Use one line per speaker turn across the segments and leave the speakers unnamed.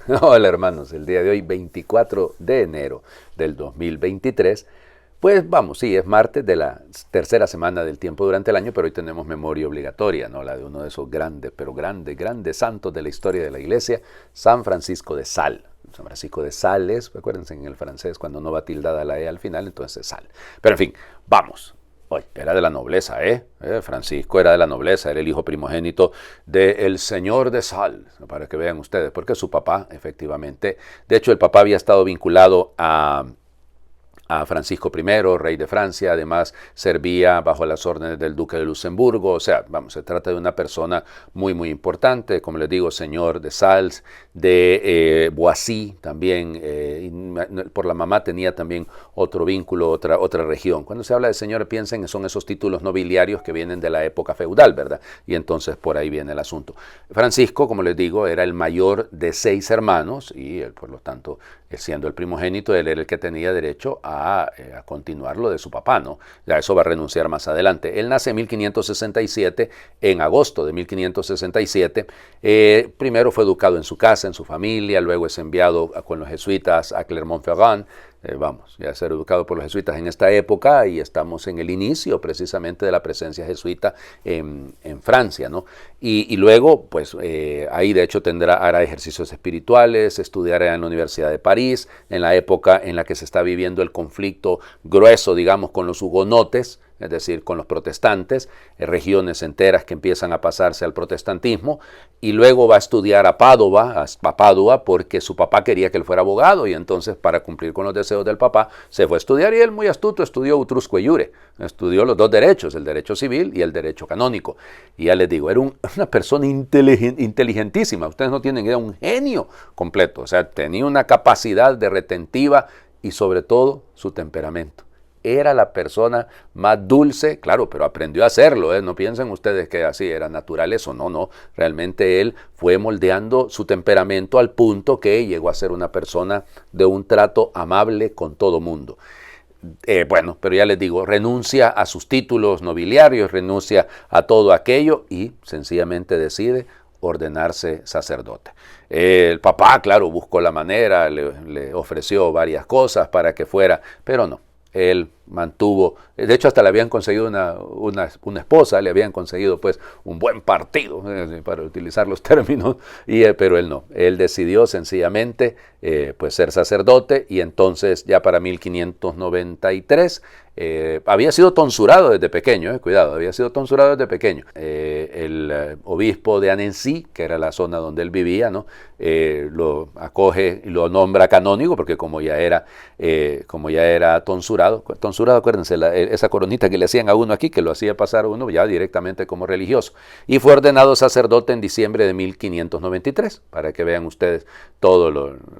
Hola hermanos, el día de hoy 24 de enero del 2023, pues vamos, sí, es martes de la tercera semana del tiempo durante el año, pero hoy tenemos memoria obligatoria, ¿no? La de uno de esos grandes, pero grandes santos de la historia de la iglesia, San Francisco de Sal. San Francisco de Sales, acuérdense en el francés cuando no va tildada la E al final, entonces Sal. Pero en fin, vamos. Hoy era de la nobleza, Francisco era de la nobleza, era el hijo primogénito del señor de Sal, para que vean ustedes, porque su papá, efectivamente, de hecho el papá había estado vinculado a Francisco I, rey de Francia, además servía bajo las órdenes del duque de Luxemburgo, o sea, vamos, se trata de una persona muy importante, como les digo, señor de Sals, de Boissy también, por la mamá tenía también otro vínculo, otra región. Cuando se habla de señor, piensen que son esos títulos nobiliarios que vienen de la época feudal, ¿verdad? Y entonces por ahí viene el asunto. Francisco, como les digo, era el mayor de 6 hermanos y él, por lo tanto, siendo el primogénito, él era el que tenía derecho a continuar lo de su papá, ¿no? Ya eso va a renunciar más adelante. Él nace en 1567, en agosto de 1567. Primero fue educado en su casa, en su familia, luego es enviado con los jesuitas a Clermont-Ferrand. Vamos, ya ser educado por los jesuitas en esta época y estamos en el inicio precisamente de la presencia jesuita en Francia, ¿no? Y luego, pues ahí de hecho hará ejercicios espirituales, estudiará en la Universidad de París, en la época en la que se está viviendo el conflicto grueso, digamos, con los hugonotes, es decir, con los protestantes, regiones enteras que empiezan a pasarse al protestantismo, y luego va a estudiar a Padua, porque su papá quería que él fuera abogado, y entonces para cumplir con los deseos del papá, se fue a estudiar, y él muy astuto estudió utrusque iure, estudió los dos derechos, el derecho civil y el derecho canónico, y ya les digo, era una persona inteligentísima, ustedes no tienen idea, un genio completo, o sea, tenía una capacidad de retentiva, y sobre todo su temperamento. Era la persona más dulce, claro, pero aprendió a hacerlo, no piensen ustedes que así era natural eso, no, realmente él fue moldeando su temperamento al punto que llegó a ser una persona de un trato amable con todo mundo. Bueno, pero ya les digo, renuncia a sus títulos nobiliarios, renuncia a todo aquello y sencillamente decide ordenarse sacerdote. El papá, claro, buscó la manera, le ofreció varias cosas para que fuera, pero no. Él mantuvo, de hecho hasta le habían conseguido una esposa, le habían conseguido pues un buen partido, para utilizar los términos, pero él no, él decidió sencillamente pues ser sacerdote y entonces ya para 1593 había sido tonsurado desde pequeño, cuidado, había sido tonsurado desde pequeño. El obispo de Annecy, que era la zona donde él vivía, ¿no? Lo acoge y lo nombra canónigo porque como ya era tonsurado, acuérdense, esa coronita que le hacían a uno aquí, que lo hacía pasar a uno ya directamente como religioso. Y fue ordenado sacerdote en diciembre de 1593, para que vean ustedes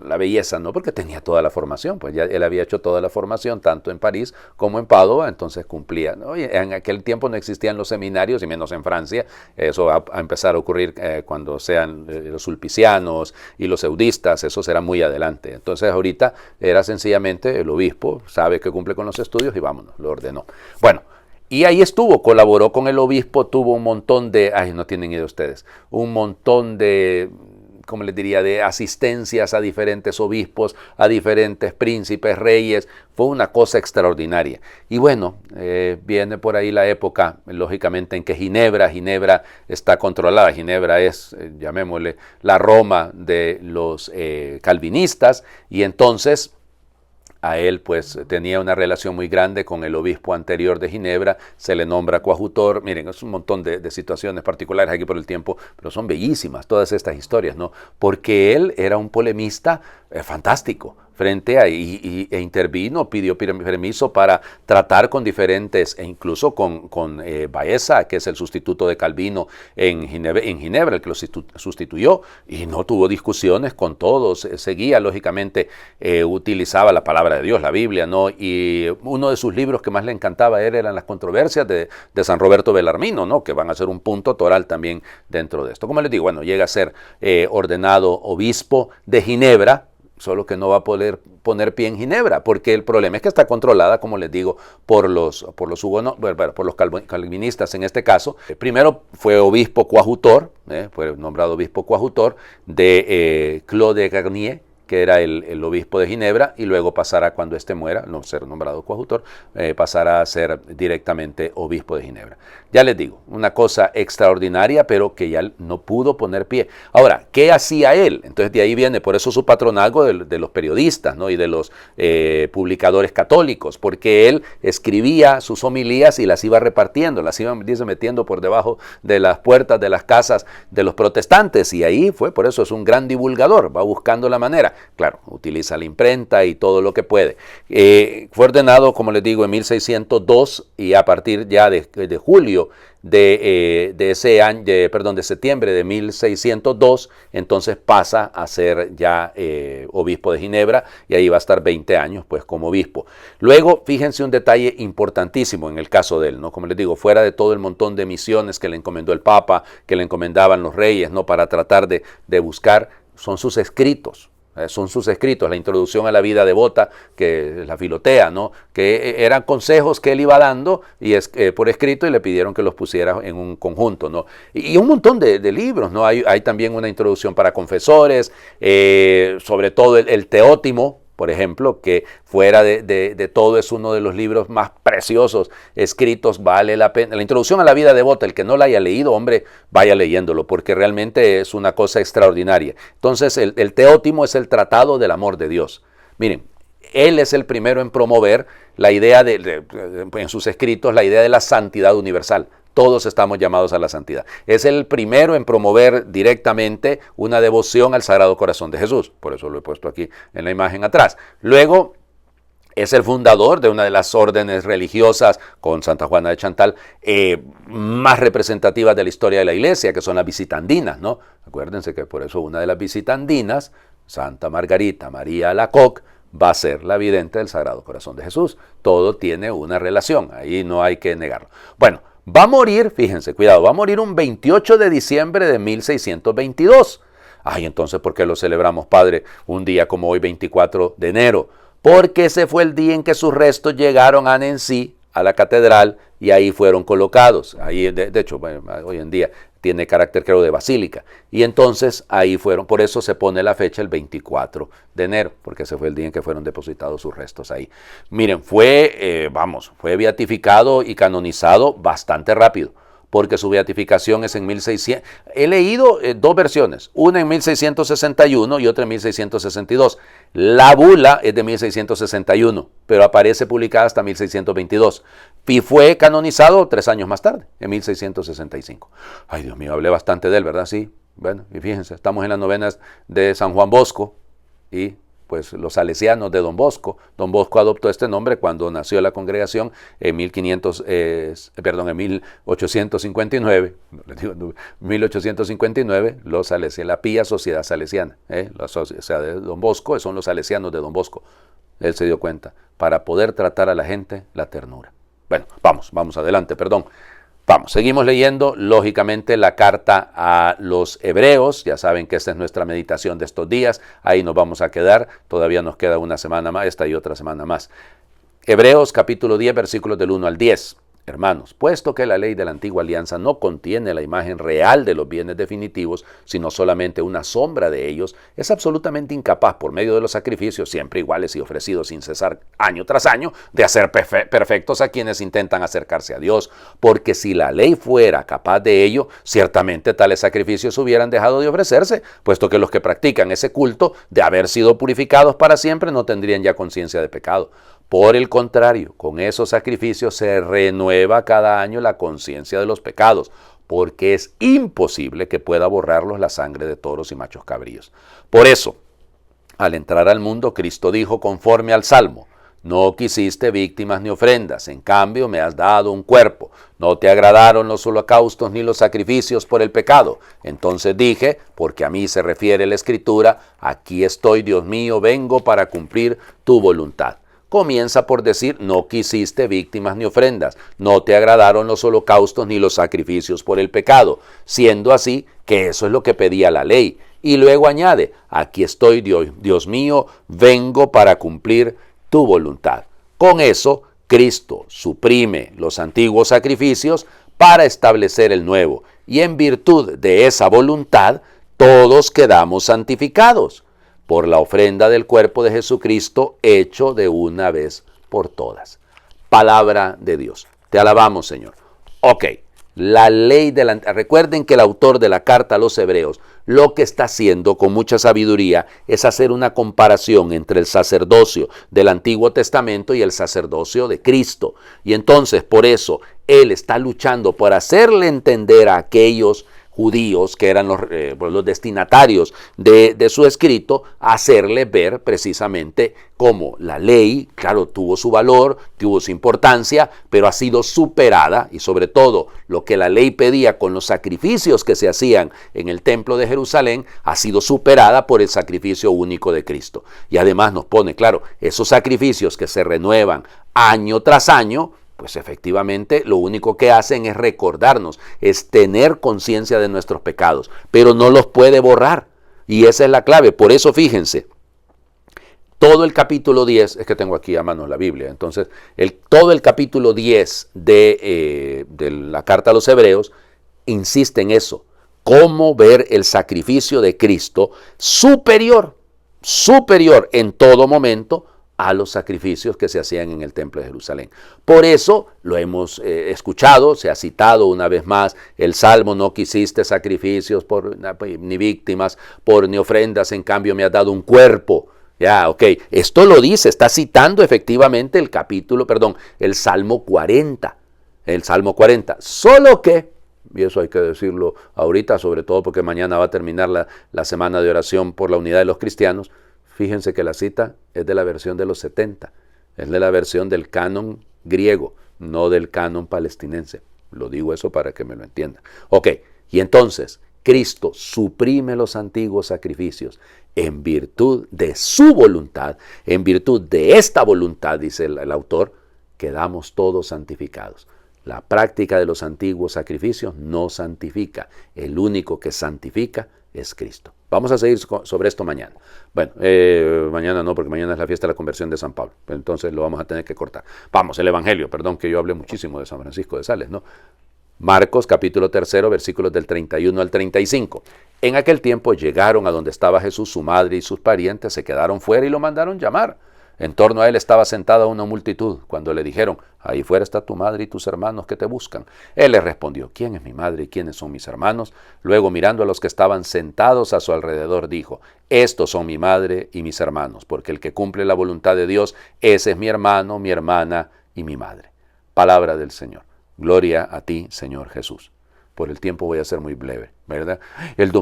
la belleza, ¿no? Porque tenía toda la formación, pues ya él había hecho toda la formación, tanto en París como en Padua, entonces cumplía, ¿no? Y en aquel tiempo no existían los seminarios, y menos en Francia, eso va a empezar a ocurrir cuando sean los sulpicianos y los eudistas, eso será muy adelante. Entonces ahorita era sencillamente el obispo, sabe que cumple con los estudios y vámonos, lo ordenó. Bueno, y ahí estuvo, colaboró con el obispo, tuvo un montón de, no tienen idea ustedes, un montón de, como les diría, de asistencias a diferentes obispos, a diferentes príncipes, reyes, fue una cosa extraordinaria. Y bueno, viene por ahí la época, lógicamente, en que Ginebra está controlada, Ginebra es, llamémosle, la Roma de los calvinistas, y entonces a él pues tenía una relación muy grande con el obispo anterior de Ginebra, se le nombra coadjutor. Miren, es un montón de situaciones particulares aquí por el tiempo, pero son bellísimas todas estas historias, ¿no? Porque él era un polemista fantástico, frente a, e intervino, pidió permiso para tratar con diferentes, e incluso con Baeza, que es el sustituto de Calvino en Ginebra, el que lo sustituyó, y no tuvo discusiones con todos, seguía, lógicamente, utilizaba la palabra de Dios, la Biblia, ¿no? Y uno de sus libros que más le encantaba a él eran las controversias de San Roberto Bellarmino, ¿no? Que van a ser un punto toral también dentro de esto. Como les digo, bueno, llega a ser ordenado obispo de Ginebra, solo que no va a poder poner pie en Ginebra, porque el problema es que está controlada, como les digo, por los calvinistas en este caso. Primero fue obispo coadjutor, fue nombrado obispo coadjutor de Claude de Garnier, que era el obispo de Ginebra, y luego pasará, cuando éste muera, no ser nombrado coadjutor, pasará a ser directamente obispo de Ginebra. Ya les digo, una cosa extraordinaria, pero que ya no pudo poner pie. Ahora, ¿qué hacía él? Entonces de ahí viene, por eso su patronazgo de los periodistas, ¿no? Y de los publicadores católicos, porque él escribía sus homilías y las iba repartiendo, las iba, dice, metiendo por debajo de las puertas de las casas de los protestantes, y ahí fue, por eso es un gran divulgador, va buscando la manera. Claro, utiliza la imprenta y todo lo que puede. Fue ordenado, como les digo, en 1602, y a partir ya de julio de septiembre de 1602, entonces pasa a ser ya obispo de Ginebra, y ahí va a estar 20 años pues como obispo. Luego, fíjense un detalle importantísimo en el caso de él, ¿no? Como les digo, fuera de todo el montón de misiones que le encomendó el Papa, que le encomendaban los reyes, ¿no? Para tratar de buscar, son sus escritos. Son sus escritos, la introducción a la vida devota, que es la Filotea, ¿no? Que eran consejos que él iba dando y por escrito, y le pidieron que los pusiera en un conjunto, ¿no? Y un montón de libros, ¿no? Hay también una introducción para confesores, sobre todo el Teótimo, por ejemplo, que fuera de todo es uno de los libros más preciosos escritos, vale la pena. La introducción a la vida devota, el que no la haya leído, hombre, vaya leyéndolo, porque realmente es una cosa extraordinaria. Entonces, el Teótimo es el tratado del amor de Dios. Miren, él es el primero en promover la idea en sus escritos, la idea de la santidad universal. Todos estamos llamados a la santidad. Es el primero en promover directamente una devoción al Sagrado Corazón de Jesús. Por eso lo he puesto aquí en la imagen atrás. Luego, es el fundador de una de las órdenes religiosas, con Santa Juana de Chantal, más representativas de la historia de la Iglesia, que son las visitandinas, ¿no? Acuérdense que por eso una de las visitandinas, Santa Margarita María Alacoque, va a ser la vidente del Sagrado Corazón de Jesús. Todo tiene una relación, ahí no hay que negarlo. Bueno, va a morir, fíjense, cuidado, va a morir un 28 de diciembre de 1622. Ay, entonces, ¿por qué lo celebramos, padre, un día como hoy, 24 de enero? Porque ese fue el día en que sus restos llegaron a Nancy, a la catedral, y ahí fueron colocados. Ahí, de hecho, bueno, hoy en día tiene carácter, creo, de basílica. Y entonces ahí fueron, por eso se pone la fecha el 24 de enero, porque ese fue el día en que fueron depositados sus restos ahí. Miren, fue beatificado y canonizado bastante rápido, porque su beatificación es en 1600. He leído dos versiones, una en 1661 y otra en 1662. La bula es de 1661, pero aparece publicada hasta 1622. Y fue canonizado 3 años más tarde, en 1665. Ay, Dios mío, hablé bastante de él, ¿verdad? Sí. Bueno, y fíjense, estamos en las novenas de San Juan Bosco, y pues los salesianos de Don Bosco. Don Bosco adoptó este nombre cuando nació la congregación en 1859, los salesianos, la Pía Sociedad Salesiana, la sociedad de Don Bosco, son los salesianos de Don Bosco. Él se dio cuenta, para poder tratar a la gente, la ternura. Bueno, vamos adelante, perdón. Vamos, seguimos leyendo, lógicamente, la carta a los hebreos. Ya saben que esta es nuestra meditación de estos días. Ahí nos vamos a quedar. Todavía nos queda una semana más, esta y otra semana más. Hebreos capítulo 10, versículos del 1 al 10. Hermanos, puesto que la ley de la antigua alianza no contiene la imagen real de los bienes definitivos, sino solamente una sombra de ellos, es absolutamente incapaz, por medio de los sacrificios siempre iguales y ofrecidos sin cesar año tras año, de hacer perfectos a quienes intentan acercarse a Dios. Porque si la ley fuera capaz de ello, ciertamente tales sacrificios hubieran dejado de ofrecerse, puesto que los que practican ese culto, de haber sido purificados para siempre, no tendrían ya conciencia de pecado. Por el contrario, con esos sacrificios se renueva cada año la conciencia de los pecados, porque es imposible que pueda borrarlos la sangre de toros y machos cabríos. Por eso, al entrar al mundo, Cristo dijo conforme al Salmo: no quisiste víctimas ni ofrendas, en cambio me has dado un cuerpo. No te agradaron los holocaustos ni los sacrificios por el pecado. Entonces dije, porque a mí se refiere la Escritura: aquí estoy, Dios mío, vengo para cumplir tu voluntad. comienza por decir, no quisiste víctimas ni ofrendas, no te agradaron los holocaustos ni los sacrificios por el pecado, siendo así que eso es lo que pedía la ley. Y luego añade, aquí estoy, Dios mío, vengo para cumplir tu voluntad. Con eso, Cristo suprime los antiguos sacrificios para establecer el nuevo, y en virtud de esa voluntad, todos quedamos santificados por la ofrenda del cuerpo de Jesucristo hecho de una vez por todas. Palabra de Dios. Te alabamos, Señor. Ok, la ley de la... Recuerden que el autor de la carta a los Hebreos lo que está haciendo con mucha sabiduría es hacer una comparación entre el sacerdocio del Antiguo Testamento y el sacerdocio de Cristo. Y entonces, por eso, él está luchando por hacerle entender a aquellos judíos que eran los destinatarios de su escrito, hacerle ver precisamente cómo la ley, claro, tuvo su valor, tuvo su importancia, pero ha sido superada, y sobre todo lo que la ley pedía con los sacrificios que se hacían en el templo de Jerusalén, ha sido superada por el sacrificio único de Cristo. Y además nos pone, claro, esos sacrificios que se renuevan año tras año, pues efectivamente lo único que hacen es recordarnos, es tener conciencia de nuestros pecados, pero no los puede borrar. Y esa es la clave. Por eso fíjense, todo el capítulo 10, es que tengo aquí a mano la Biblia, entonces todo el capítulo 10 de la carta a los Hebreos insiste en eso, cómo ver el sacrificio de Cristo superior en todo momento a los sacrificios que se hacían en el templo de Jerusalén. Por eso lo hemos escuchado, se ha citado una vez más el Salmo, no quisiste sacrificios ni víctimas, ni ofrendas, en cambio me has dado un cuerpo. Ya, ok, esto lo dice, está citando efectivamente el Salmo 40, solo que, y eso hay que decirlo ahorita, sobre todo porque mañana va a terminar la semana de oración por la unidad de los cristianos. Fíjense que la cita es de la versión de los 70, es de la versión del canon griego, no del canon palestinense. Lo digo eso para que me lo entiendan. Ok, y entonces Cristo suprime los antiguos sacrificios en virtud de su voluntad, en virtud de esta voluntad, dice el autor, quedamos todos santificados. La práctica de los antiguos sacrificios no santifica, el único que santifica es Cristo. Vamos a seguir sobre esto mañana. Bueno, mañana no, porque mañana es la fiesta de la conversión de San Pablo. Entonces lo vamos a tener que cortar. Vamos, el Evangelio, perdón que yo hablé muchísimo de San Francisco de Sales, ¿no? Marcos capítulo 3, versículos del 31 al 35. En aquel tiempo llegaron a donde estaba Jesús, su madre y sus parientes, se quedaron fuera y lo mandaron llamar. En torno a él estaba sentada una multitud. Cuando le dijeron, ahí fuera está tu madre y tus hermanos que te buscan. Él les respondió, ¿quién es mi madre y quiénes son mis hermanos? Luego, mirando a los que estaban sentados a su alrededor, dijo, estos son mi madre y mis hermanos, porque el que cumple la voluntad de Dios, ese es mi hermano, mi hermana y mi madre. Palabra del Señor. Gloria a ti, Señor Jesús. Por el tiempo voy a ser muy breve, ¿verdad? El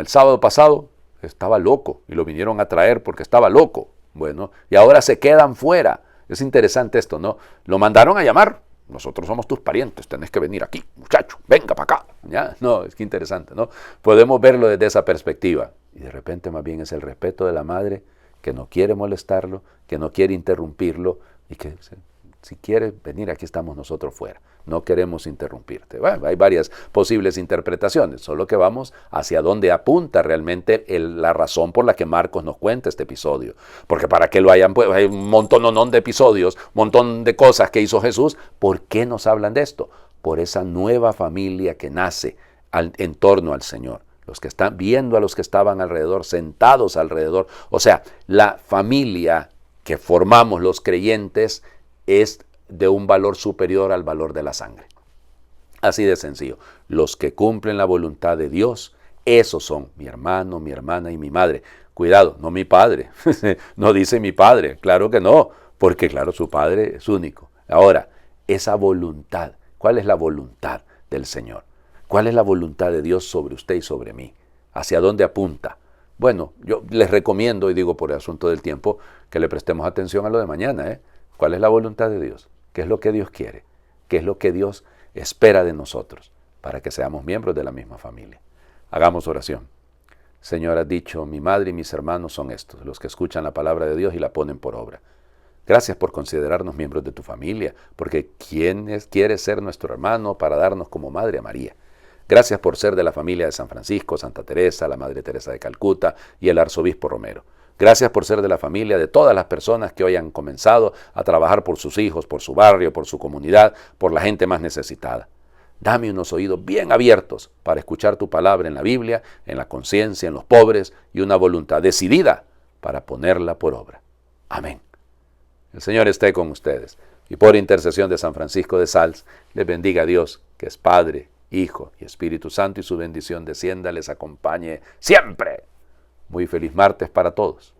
sábado pasado estaba loco y lo vinieron a traer porque estaba loco. Bueno, y ahora se quedan fuera. Es interesante esto, ¿no? Lo mandaron a llamar. Nosotros somos tus parientes, tenés que venir aquí, muchacho, venga para acá. ¿Ya? No, es que interesante, ¿no? Podemos verlo desde esa perspectiva. Y de repente más bien es el respeto de la madre que no quiere molestarlo, que no quiere interrumpirlo y que si quieres venir, aquí estamos nosotros fuera. No queremos interrumpirte. Bueno, hay varias posibles interpretaciones, solo que vamos hacia dónde apunta realmente la razón por la que Marcos nos cuenta este episodio. Porque para que lo hayan, pues, hay un montón de episodios, un montón de cosas que hizo Jesús. ¿Por qué nos hablan de esto? Por esa nueva familia que nace en torno al Señor. Los que están viendo a los que estaban alrededor, sentados alrededor. O sea, la familia que formamos los creyentes es de un valor superior al valor de la sangre. Así de sencillo. Los que cumplen la voluntad de Dios, esos son mi hermano, mi hermana y mi madre. Cuidado, no mi padre. No dice mi padre, claro que no, porque claro, su padre es único. Ahora, esa voluntad, ¿cuál es la voluntad del Señor? ¿Cuál es la voluntad de Dios sobre usted y sobre mí? ¿Hacia dónde apunta? Bueno, yo les recomiendo, y digo por el asunto del tiempo, que le prestemos atención a lo de mañana, ¿Cuál es la voluntad de Dios? ¿Qué es lo que Dios quiere? ¿Qué es lo que Dios espera de nosotros para que seamos miembros de la misma familia? Hagamos oración. Señor, has dicho, mi madre y mis hermanos son estos, los que escuchan la palabra de Dios y la ponen por obra. Gracias por considerarnos miembros de tu familia, porque quiere ser nuestro hermano para darnos como madre a María. Gracias por ser de la familia de San Francisco, Santa Teresa, la Madre Teresa de Calcuta y el Arzobispo Romero. Gracias por ser de la familia de todas las personas que hoy han comenzado a trabajar por sus hijos, por su barrio, por su comunidad, por la gente más necesitada. Dame unos oídos bien abiertos para escuchar tu palabra en la Biblia, en la conciencia, en los pobres y una voluntad decidida para ponerla por obra. Amén. El Señor esté con ustedes y por intercesión de San Francisco de Sales, les bendiga a Dios, que es Padre, Hijo y Espíritu Santo, y su bendición descienda, les acompañe siempre. Muy feliz martes para todos.